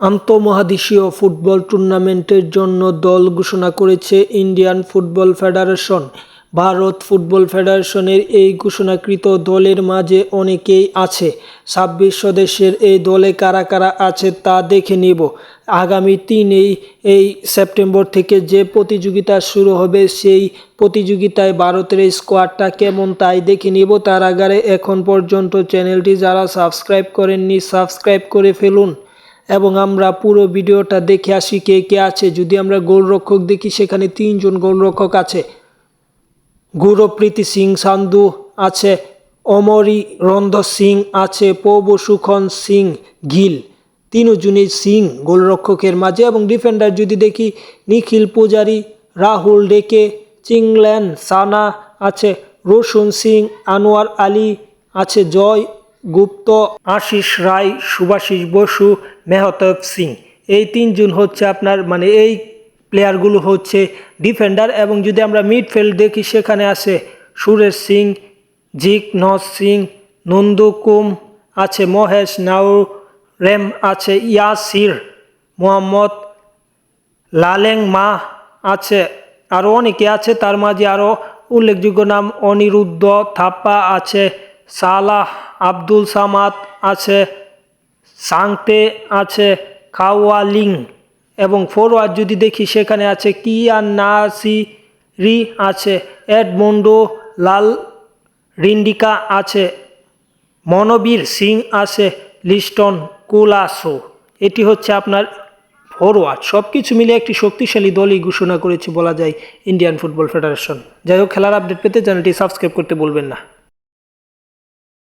আন্তঃমহাদেশীয় football টুর্নামেন্টের জন্য দল ঘোষণা করেছে Indian football federation. Bharat football ফেডারেশনের এই ঘোষণাকৃত দলের মাঝে অনেকেই আছে। ২৬ সদস্যের এই দলে কারা কারা আছে তা দেখে নিব। আগামী ৩ সেপ্টেম্বর থেকে যে প্রতিযোগিতা শুরু হবে, সেই প্রতিযোগিতায় ভারতের স্কোয়াডটা কেমন তাই দেখে নিব। তার আগে এখন পর্যন্ত চ্যানেলটি যারা সাবস্ক্রাইব করেননি সাবস্ক্রাইব করে ফেলুন এবং আমরা পুরো ভিডিওটা দেখে আসি কে কে আছে। যদি আমরা গোলরক্ষক দেখি, সেখানে ৩ জন গোলরক্ষক আছে। গুরপ্রীতি সিং সান্ধু আছে, অমরি রন্ধর সিং আছে, প্রভসুখন সিং গিল, তিনজনই সিং গোলরক্ষকের মাঝে। এবং ডিফেন্ডার যদি দেখি, নিখিল পূজারি, রাহুল ডেকে, চিংলেন সানা আছে, রোশন সিং, আনোয়ার আলী আছে, জয় গুপ্ত, আশিস রায়, সুভাষিস বসু, মেহতাব সিং। এই ৩ জন হচ্ছে আপনার এই প্লেয়ারগুলো হচ্ছে ডিফেন্ডার। এবং যদি আমরা মিডফিল্ড দেখি, সেখানে আছে সুরেশ সিং, জিগনজ সিং, নন্দকুম আছে, মহেশ নাওরেম আছে, ইয়াসির মোহাম্মদ, লালেং মা আছে, আরও অনেকে আছে। তার মাঝে আরও উল্লেখযোগ্য নাম অনিরুদ্ধ থাপ্পা আছে, সালাহ আব্দুল সামাদ আছে, সাংতে আছে, খাওয়ালিং। এবং ফরওয়ার্ড যদি দেখি, সেখানে আছে কিয়ান নাসিরি আছে, এডমন্ডো লাল রিন্ডিকা আছে, মনবীর সিং আছে, লিস্টন কুলাসো। এটি হচ্ছে আপনার ফরওয়ার্ড। সব কিছু মিলে একটি শক্তিশালী দলই ঘোষণা করেছে বলা যায় ইন্ডিয়ান ফুটবল ফেডারেশন। যাই হোক, খেলার আপডেট পেতে চ্যানেলটি সাবস্ক্রাইব করতে বলবেন না।